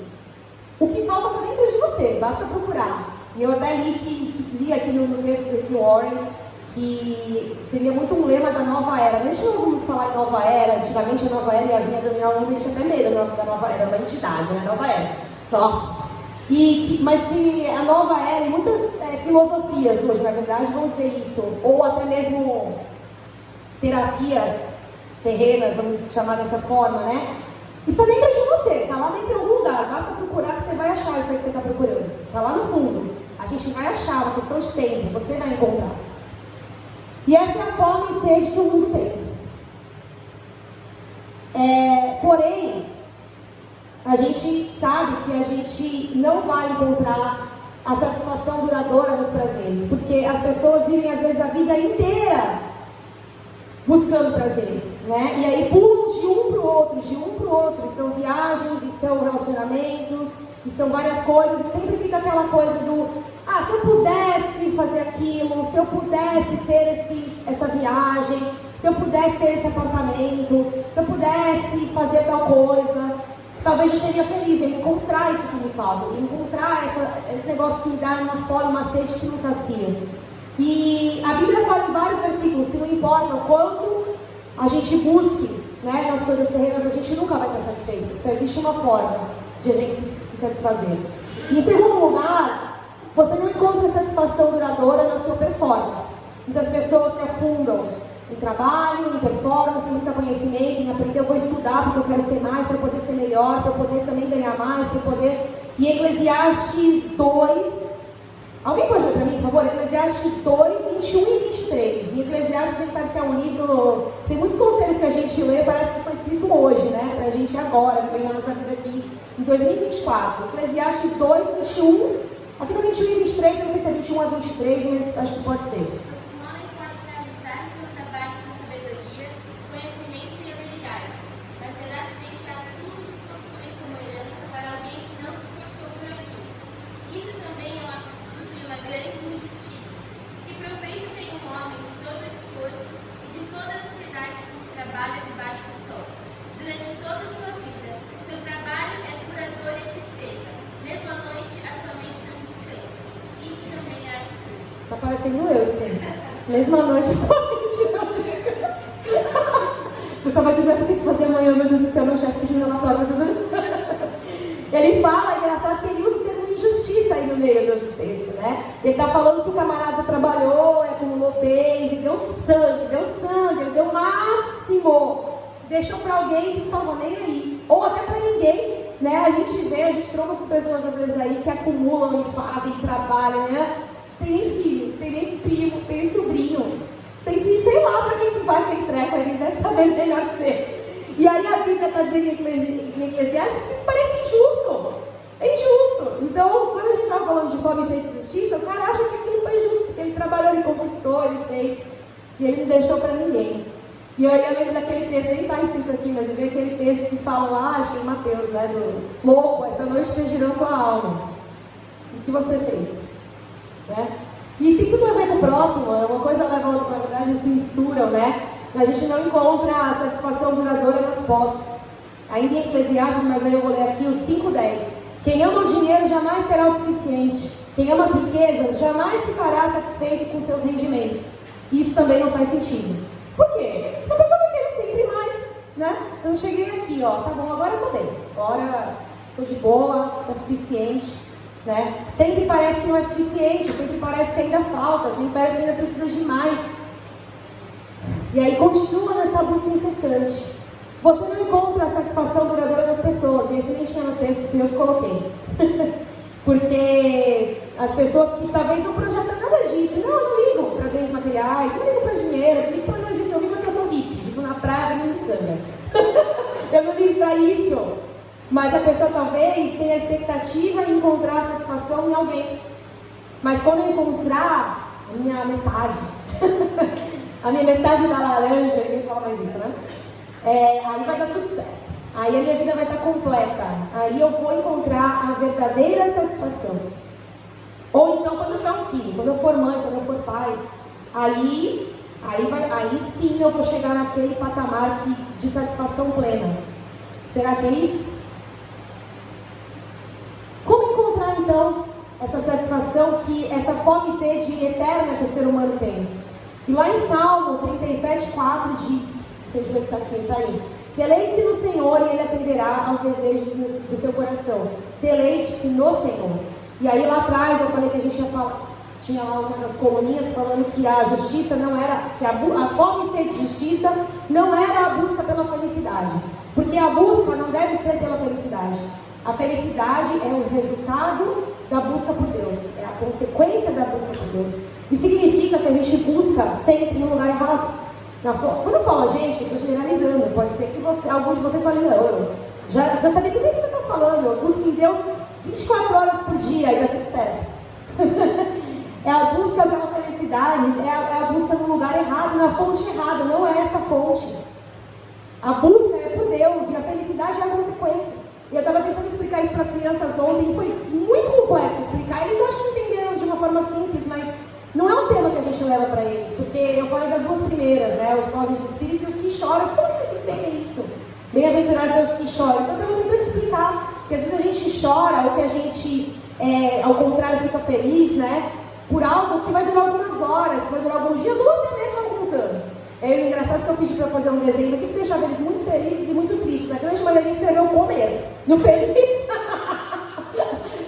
O que falta está dentro de você, basta procurar. E eu até li aqui no texto do Rick Warren que seria muito um lema da nova era. A gente não usa muito falar em nova era. Antigamente a nova era ia vir a dominar o mundo, a gente tinha até medo da nova era, uma entidade, né? Nova era. Nossa. Mas que a nova era, e muitas filosofias hoje, na verdade, vão ser isso. Ou até mesmo terapias terrenas, vamos chamar dessa forma, né? Está dentro de você, está lá dentro de algum lugar. Basta procurar que você vai achar isso aí que você está procurando. Está lá no fundo. A gente vai achar, uma questão de tempo, você vai encontrar. E essa é a fome e sede que o mundo tem. Porém, a gente sabe que a gente não vai encontrar a satisfação duradoura nos prazeres, porque as pessoas vivem às vezes a vida inteira buscando prazeres, né? E aí pulam de um para o outro, e são viagens, e são relacionamentos, e são várias coisas, e sempre fica aquela coisa do, se eu pudesse fazer aquilo, se eu pudesse ter essa viagem, se eu pudesse ter esse apartamento, se eu pudesse fazer tal coisa, talvez eu seria feliz em encontrar isso que me falta, em encontrar esse negócio que me dá uma fome, uma sede que não sacia. E a Bíblia fala em vários versículos que não importa o quanto a gente busque, né, nas coisas terrenas, a gente nunca vai estar satisfeito. Só existe uma forma de a gente se satisfazer. E em segundo lugar, você não encontra satisfação duradoura na sua performance. Muitas pessoas se afundam em trabalho, em performance, em buscar conhecimento, em aprender. Eu vou estudar porque eu quero ser mais, para poder ser melhor, para poder também ganhar mais, para poder... E Eclesiastes 2... Alguém pode ler para mim, por favor? Eclesiastes 2, 21 e 23. Em Eclesiastes, a gente sabe que é um livro... Tem muitos conselhos que a gente lê, parece que foi escrito hoje, né? Pra gente agora, que vem na nossa vida aqui, em 2024. Eclesiastes 2, 21. Aqui no 21 e 23, eu não sei se é 21 a 23, mas acho que pode ser. Tá parecendo eu, sim. Mesma noite, somente não descanso. O pessoal vai dormir, porque fazer amanhã, meu Deus do céu, meu chefe pediu relatório, vai dormir. Ele fala, é engraçado que ele usa o termo injustiça aí no meio do texto, né? Ele tá falando que o camarada trabalhou, acumulou bens, e deu sangue, ele deu o máximo. Deixou pra alguém que não tava nem aí. Ou até pra ninguém, né? A gente tromba com pessoas às vezes aí que acumulam e fazem, trabalham, né? Tem nem filho, tem nem primo, tem nem sobrinho. Tem que ir, sei lá, para quem que vai aquele treco, eles devem saber melhor ser. E aí a Bíblia está dizendo em Eclesiastes que isso parece injusto. É injusto. Então, quando a gente estava falando de fome e sede de justiça, o cara acha que aquilo foi justo, porque ele trabalhou, ele conquistou, ele fez, e ele não deixou para ninguém. E aí eu lembro daquele texto, nem está escrito aqui, mas eu vi aquele texto que fala lá, acho que em Mateus, né, do louco, essa noite perdirão tua alma. O que você fez? Né? E tem tudo a ver com o próximo, uma coisa leva a outra, na verdade se misturam, né? A gente não encontra a satisfação duradoura nas posses. Ainda em Eclesiastes, mas aí eu vou ler aqui o 5:10. Quem ama o dinheiro jamais terá o suficiente. Quem ama as riquezas jamais ficará satisfeito com seus rendimentos. Isso também não faz sentido. Por quê? Porque a pessoa vai querer sempre mais, né? Eu cheguei aqui, ó, tá bom, agora eu tô bem. Agora tô de boa, tá suficiente. né? Sempre parece que não é suficiente, sempre parece que ainda falta, sempre parece que ainda precisa de mais. E aí continua nessa busca incessante. Você não encontra a satisfação duradoura das pessoas, e esse nem tinha no texto, fui eu que coloquei. Porque as pessoas que talvez não projetam nada disso, não, eu não ligo para bens materiais, não ligo para dinheiro, eu não ligo para nada disso, eu vivo que eu sou hippie, vivo na praia, vivo em miçanga. Eu não ligo para isso. Mas a pessoa talvez tenha a expectativa de encontrar satisfação em alguém. Mas quando eu encontrar a minha metade, a minha metade da laranja, ninguém fala mais isso, né? Aí vai dar tudo certo. Aí a minha vida vai estar completa. Aí eu vou encontrar a verdadeira satisfação. Ou então quando eu tiver um filho, quando eu for mãe, quando eu for pai, aí sim eu vou chegar naquele patamar de satisfação plena. Será que é isso? Como encontrar então essa satisfação, essa fome e sede eterna que o ser humano tem? E lá em Salmo 37:4 diz, não sei se está aqui, está aí: deleite-se no Senhor e Ele atenderá aos desejos do seu coração. Deleite-se no Senhor. E aí lá atrás eu falei que a gente tinha lá uma das coluninhas falando que a justiça não era, que a fome e sede de justiça não era a busca pela felicidade. Porque a busca não deve ser pela felicidade. A felicidade é o resultado da busca por Deus, é a consequência da busca por Deus. Isso significa que a gente busca sempre no lugar errado. Quando eu falo a gente, eu estou generalizando. Pode ser que alguns de vocês falem, não, eu já sabia tudo isso que você está falando. Eu busco em Deus 24 horas por dia e dá tudo certo. É a busca pela felicidade, é a busca no lugar errado, na fonte errada, não é essa fonte. A busca é por Deus e a felicidade é a consequência. E eu estava tentando explicar isso para as crianças ontem e foi muito complexo explicar. Eles acho que entenderam de uma forma simples, mas não é um tema que a gente leva para eles, porque eu falei das duas primeiras, né? Os pobres de espírito e os que choram. Como eles entendem isso? Bem-aventurados são os que choram. Então eu estava tentando explicar que às vezes a gente chora ou que a gente, ao contrário, fica feliz, né? Por algo que vai durar algumas horas, que vai durar alguns dias ou até mesmo alguns anos. É engraçado que eu pedi para fazer um desenho aqui que deixava eles muito felizes e muito tristes. A grande maioria escreveu comer. No feliz.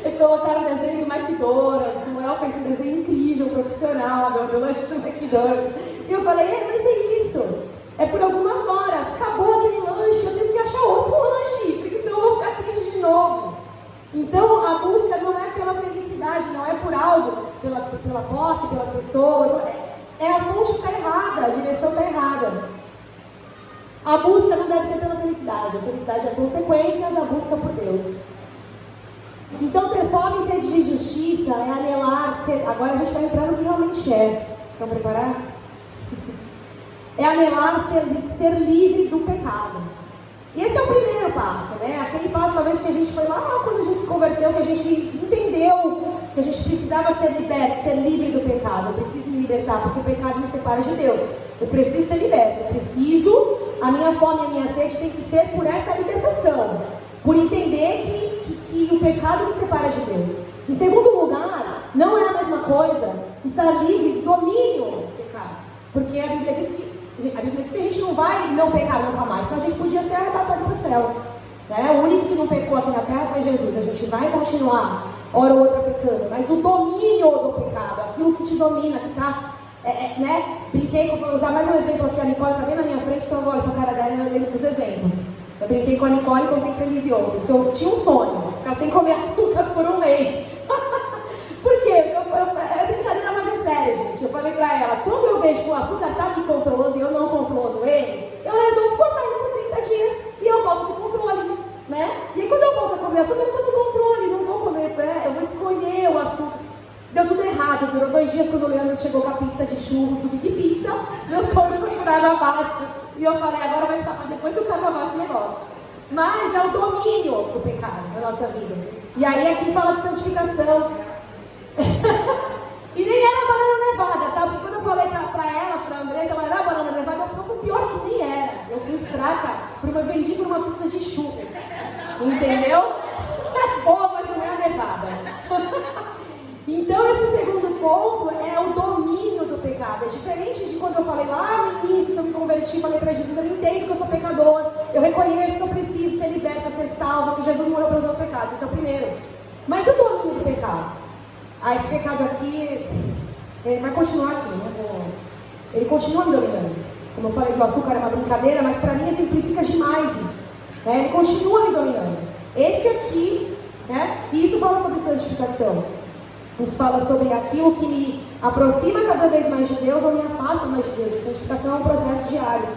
Eles colocaram o desenho do McDonald's. O El fez um desenho incrível, profissional, do lanche do McDonald's. E eu falei, mas é isso. É por algumas horas. Acabou aquele lanche, eu tenho que achar outro lanche, porque senão eu vou ficar triste de novo. Então a busca não é pela felicidade, não é por algo, pela posse, pelas pessoas. É a fonte que está errada, a direção está errada. A busca não deve ser pela felicidade. A felicidade é a consequência da busca por Deus. Então, ter fome e sede de justiça é anelar ser... Agora a gente vai entrar no que realmente é. Estão preparados? É anelar ser livre do pecado. E esse é o primeiro passo, né? Aquele passo talvez que a gente foi lá quando a gente se converteu, que a gente entendeu que a gente precisava ser liberto, ser livre do pecado. Eu preciso me libertar porque o pecado me separa de Deus. Eu preciso ser liberto. A minha fome e a minha sede tem que ser por essa libertação. Por entender que o pecado me separa de Deus. Em segundo lugar, não é a mesma coisa estar livre do domínio do pecado. Porque a Bíblia diz que a gente não vai não pecar nunca mais, então a gente podia ser arrebatado para o céu. Né? O único que não pecou aqui na terra foi Jesus. A gente vai continuar, hora ou outra, pecando. Mas o domínio do pecado, aquilo que te domina, que está... né? Brinquei, vou usar mais um exemplo aqui. A Nicole está bem na minha frente, então eu vou olhar para a cara dela e lembro dos exemplos. Eu brinquei com a Nicole e contei para a Elise ontem, que eu tinha um sonho, ficar sem comer açúcar por um mês. Por quê? É brincadeira, mas é sério, gente. Eu falei pra ela, quando eu vejo que o açúcar tá me controlando e eu não controlo ele, eu resolvo cortar ele por 30 dias e eu volto pro controle, né? E aí quando eu volto a comer açúcar, eu tô no controle, não vou comer, eu vou escolher o açúcar. Deu tudo errado, durou 2 dias quando o Leandro chegou com a pizza de churros do Big Pizza, meu sonho foi por água abaixo. E eu falei, agora vai ficar pra depois do carnaval esse negócio. Mas é o domínio do pecado na nossa vida. E aí aqui fala de santificação. E nem era banana nevada, tá? Porque quando eu falei pra elas, pra Andressa, ela era banana nevada, eu falei, pior que nem era. Eu fui fraca, porque eu vendi por uma pizza de churros. Entendeu? É boa, mas não é a nevada. Então esse segundo ponto é o domínio do pecado. É diferente de quando eu falei lá no início, que eu me converti, falei pra Jesus, eu entendo que eu sou pecador, eu reconheço que eu preciso ser liberta, ser salva, que Jesus morreu pelos meus pecados. Esse é o primeiro. Mas o domínio do pecado pecado. Esse pecado aqui, ele vai continuar aqui, ele continua me dominando. Como eu falei que o açúcar é uma brincadeira, mas para mim exemplifica demais isso. Ele continua me dominando. Esse aqui, e isso fala sobre santificação. Nos fala sobre aquilo que me aproxima cada vez mais de Deus ou me afasta mais de Deus. A santificação é um processo diário.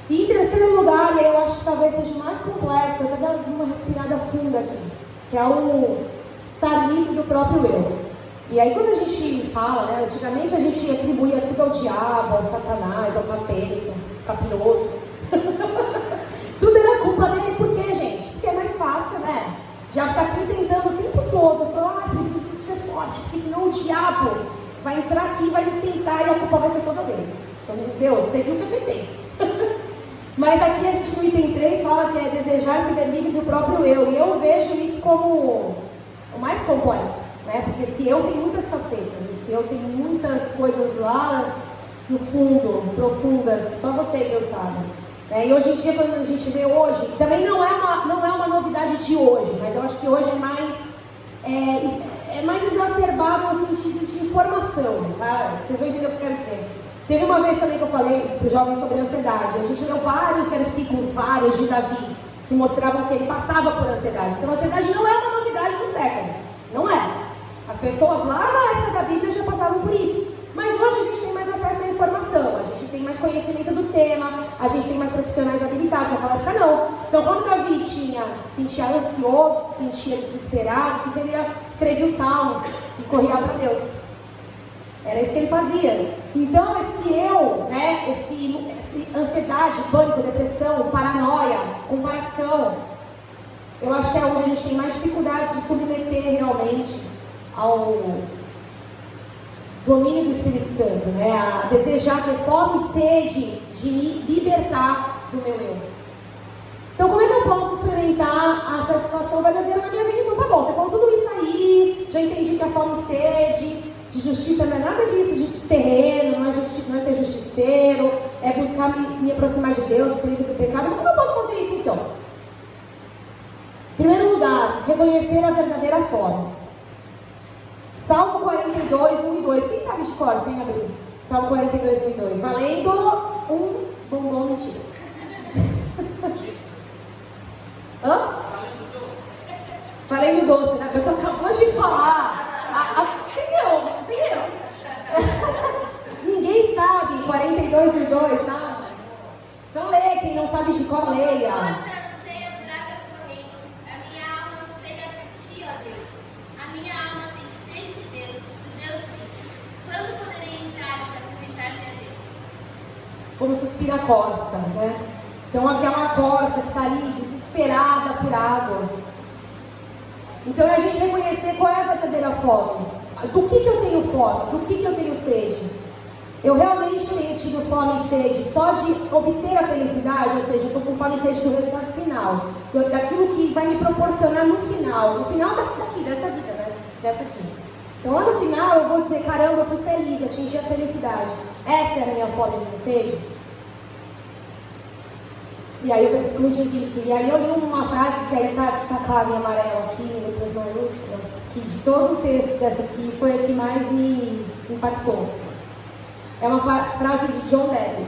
E em terceiro lugar, e eu acho que talvez seja mais complexo, eu até dar uma respirada funda aqui, que é o estar livre do próprio eu. E aí quando a gente fala, antigamente a gente atribuía tudo ao diabo, ao Satanás, ao capeta, capiroto. Tudo era culpa dele, por quê, gente? Porque é mais fácil, né? O diabo está aqui me tentando o tempo todo, eu só, preciso ser forte, porque senão o diabo vai entrar aqui, vai me tentar e a culpa vai ser toda dele. Então, Deus, você viu que eu tentei. Mas aqui a gente no item 3 fala que é desejar se ver livre do próprio eu. E eu vejo isso como o mais complexo, porque esse eu tem muitas facetas, esse eu tem muitas coisas lá no fundo, profundas, que só você e Deus sabem. E hoje em dia, quando a gente vê hoje, também não é uma novidade de hoje, mas eu acho que hoje é mais exacerbado no sentido de informação, tá? Vocês vão entender o que eu quero dizer. Teve uma vez também que eu falei para os jovens sobre ansiedade. A gente leu vários versículos, vários de Davi, que mostravam que ele passava por ansiedade. Então a ansiedade não é uma novidade no século, não é. As pessoas lá na época da Bíblia já passavam por isso. Mas hoje a gente tem mais acesso à informação, a gente tem mais conhecimento do tema, a gente tem mais profissionais habilitados. Naquela época não. Então quando Davi se sentia ansioso, se sentia desesperado, ele escrevia os salmos e corria para Deus. Era isso que ele fazia. Então esse eu, esse ansiedade, pânico, depressão, paranoia, comparação, eu acho que é onde a gente tem mais dificuldade de submeter realmente ao domínio do Espírito Santo, a desejar, ter fome e sede de me libertar do meu eu. Então como é que eu posso experimentar a satisfação verdadeira na minha vida? Então tá bom, você falou tudo isso aí, já entendi que a fome e sede de justiça não é nada disso de terreno, não é ser justiceiro, é buscar me aproximar de Deus, ser livre do pecado. Mas como eu posso fazer isso então? Em primeiro lugar, reconhecer a verdadeira fome. Salmo 42, 1 e 2. Quem sabe de cor, sem abrir? Salmo 42, 1 e 2. Valendo um bombom, mentira. Hã? Valendo doce, né? A pessoa acabou de falar. Entendeu? Ninguém sabe 42 e 2, sabe? Então lê, quem não sabe de cor, leia. Anseia por águas correntes. A minha alma anseia por ti, ó Deus. A minha alma tem sede de Deus, do Deus vivo. Quando poderei entrar para apresentar-me a Deus? Como suspira a corça, Então aquela corça que está ali desesperada por água. Então é a gente reconhecer qual é a verdadeira fome. Do que eu tenho fome? Do que eu tenho sede? Eu realmente tenho tido fome e sede só de obter a felicidade, ou seja, eu estou com fome e sede do resultado final, daquilo que vai me proporcionar no final dessa vida, dessa aqui. Então lá no final eu vou dizer, caramba, eu fui feliz, atingi a felicidade. Essa é a minha fome e minha sede? E aí o versículo diz isso. E aí eu li uma frase que aí está destacada em amarelo aqui, em letras maiúsculas, que de todo o texto dessa aqui foi a que mais me impactou. É uma frase de John Dewey.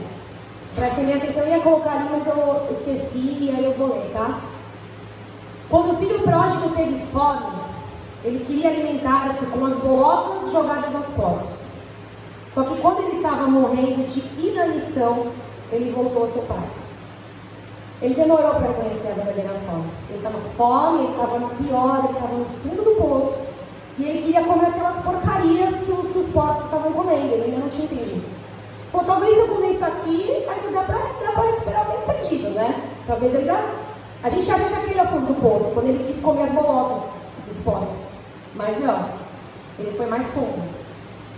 Prestem minha atenção, eu ia colocar ali, mas eu esqueci e aí eu vou ler, tá? Quando o filho pródigo teve fome, ele queria alimentar-se com as bolotas jogadas aos porcos. Só que quando ele estava morrendo de inanição, ele voltou ao seu pai. Ele demorou para reconhecer a verdadeira fome. Ele estava com fome, ele estava no pior, ele estava no fundo do poço. E ele queria comer aquelas porcarias que os porcos estavam comendo. Ele ainda não tinha entendido. Falou, talvez se eu comer isso aqui, aí dá para recuperar o tempo perdido, Talvez ele dá. A gente acha que aquele é o fundo do poço, quando ele quis comer as bolotas dos porcos. Mas não. Ele foi mais fundo.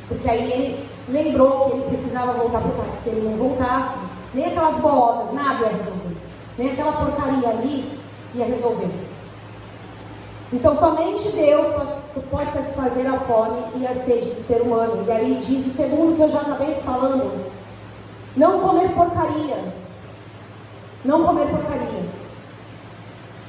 Porque aí ele lembrou que ele precisava voltar para o pai. Se ele não voltasse, nem aquelas bolotas, nada ia resolver. Nem aquela porcaria ali ia resolver. Então somente Deus pode satisfazer a fome e a sede do ser humano. E aí diz o segundo que eu já acabei falando: não comer porcaria. Não comer porcaria.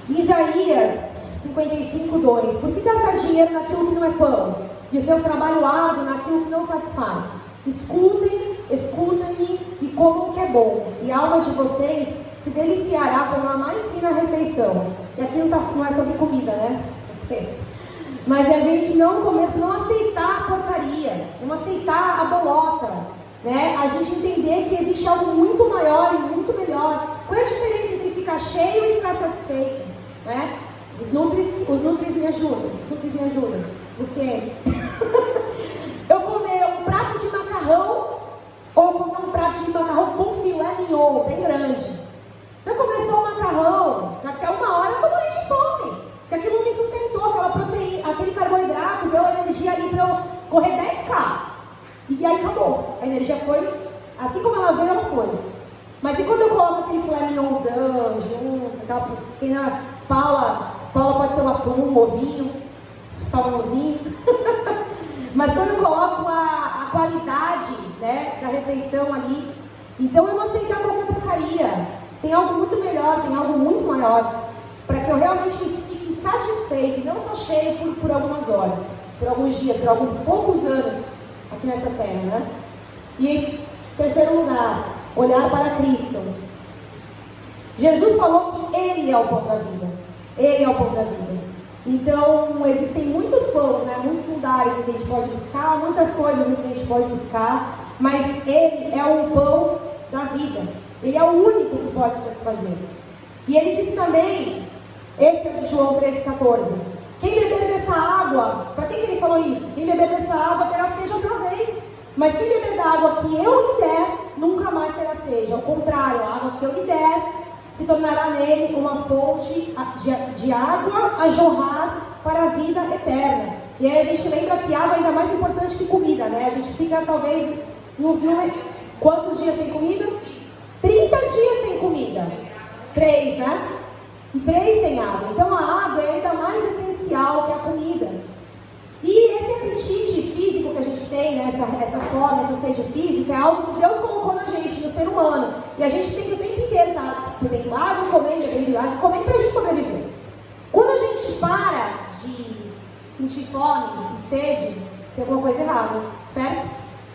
Isaías 55:2. Por que gastar dinheiro naquilo que não é pão? E o seu trabalho árduo naquilo que não satisfaz? Escutem-me e comam o que é bom, e a alma de vocês se deliciará com a mais fina refeição. E aqui não é sobre comida, né? O texto. Mas é a gente não comer, não aceitar a porcaria, não aceitar a bolota, né? A gente entender que existe algo muito maior e muito melhor. Qual é a diferença entre ficar cheio e ficar satisfeito, né? Os nutris me ajudam. Luciene. Eu comer um prato de macarrão ou comer um prato de macarrão com filé mignon, bem grande. Se eu comer só o macarrão, daqui a 1 hora eu tô morrendo de fome. Porque aquilo não me sustentou, aquela proteína, aquele carboidrato deu energia ali para eu correr 10K. E aí acabou. A energia foi, assim como ela veio, ela foi. Mas e quando eu coloco aquele filé mignonzão junto, aquela pequena Paula pode ser o atum, o ovinho, salmãozinho. Mas quando eu coloco a qualidade, né, da refeição ali, então eu não aceitar qualquer porcaria. Tem algo muito melhor, tem algo muito maior, para que eu realmente fique satisfeito e não só cheio por algumas horas, por alguns dias, por alguns poucos anos aqui nessa terra, né? E em terceiro lugar, olhar para Cristo. Jesus falou que Ele é o pão da vida. Ele é o pão da vida. Então, existem muitos pães, né? Muitos lugares em que a gente pode buscar, muitas coisas em que a gente pode buscar, mas Ele é o pão da vida. Ele é o único que pode satisfazer. E Ele disse também, esse é de João 13,14, quem beber dessa água, para quem que Ele falou isso? Quem beber dessa água terá sede outra vez. Mas quem beber da água que eu lhe der, nunca mais terá sede. Ao contrário, a água que eu lhe der, se tornará nele uma fonte de água a jorrar para a vida eterna. E aí a gente lembra que água é ainda mais importante que comida, né? A gente fica talvez quantos dias sem comida? 30 dias sem comida. 3, né? E 3 sem água. Então a água é ainda mais essencial que a comida. E esse apetite físico que a gente tem, né? essa fome, essa sede física, é algo que Deus colocou na gente, no ser humano. E a gente tem que o tempo inteiro estar bebendo água, bebendo água, comendo para a gente sobreviver. Quando a gente para de sentir fome e sede, tem alguma coisa errada, certo?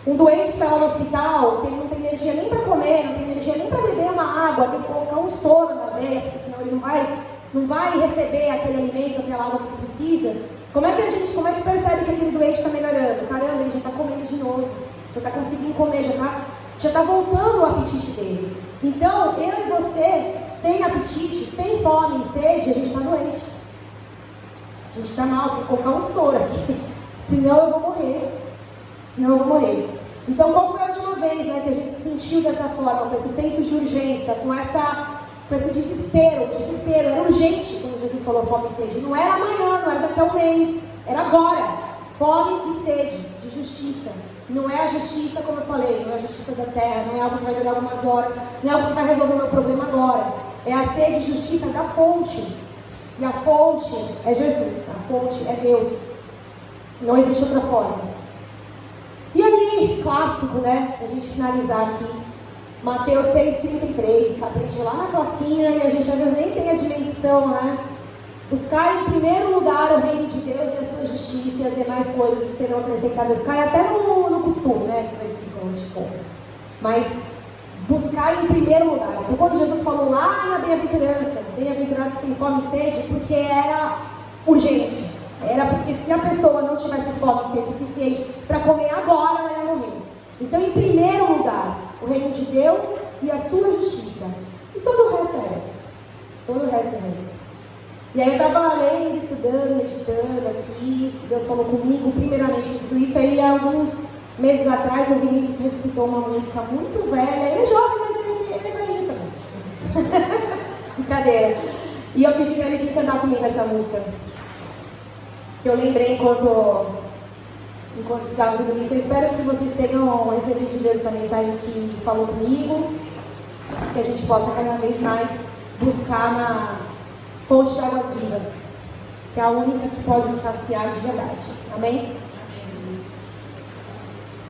Um doente que está lá no hospital, que ele não tem energia nem para comer, não tem energia nem para beber uma água, tem que colocar um soro na veia, porque senão ele não vai receber aquele alimento, aquela água que ele precisa. Como é que percebe que aquele doente está melhorando? Caramba, ele já está comendo de novo, já está conseguindo comer, já está voltando o apetite dele. Então, eu e você, sem apetite, sem fome e sede, a gente está doente. A gente está mal, tem que colocar um soro aqui, senão eu vou morrer. Então, qual foi a última vez, né, que a gente se sentiu dessa forma, com esse senso de urgência, com esse desespero, era urgente, como Jesus falou, fome e sede. Não era amanhã, não era daqui a um mês, era agora. Fome e sede de justiça. Não é a justiça, como eu falei, não é a justiça da terra, não é algo que vai durar algumas horas, não é algo que vai resolver o meu problema agora. É a sede e justiça da fonte. E a fonte é Jesus, a fonte é Deus. Não existe outra forma. E aí, clássico, né, pra gente finalizar aqui, Mateus 6,33, que aprendi lá na classinha e a gente às vezes nem tem a dimensão, né? Buscar em primeiro lugar o reino de Deus e a sua justiça e as demais coisas que serão acrescentadas. Cai até no costume, né? Esse versículo de pouco. Mas buscar em primeiro lugar. Então quando Jesus falou lá na bem-aventurança que tem fome e sede, porque era urgente. Era porque se a pessoa não tivesse fome e sede suficiente para comer agora, ela ia morrer. Então, em primeiro lugar, o reino de Deus e a sua justiça. E todo o resto é resto. Todo o resto é resto. E aí eu estava lendo, estudando, meditando aqui. Deus falou comigo, primeiramente, em tudo isso. Aí, alguns meses atrás, o Vinícius ressuscitou uma música muito velha. Ele é jovem, mas ele é velhinho também. Brincadeira. E eu pedi para ele vir cantar comigo essa música. Que eu lembrei enquanto estudava tudo isso. Eu espero que vocês tenham recebido de Deus essa mensagem que falou comigo, que a gente possa cada vez mais buscar na fonte de águas vivas, que é a única que pode nos saciar de verdade. Amém?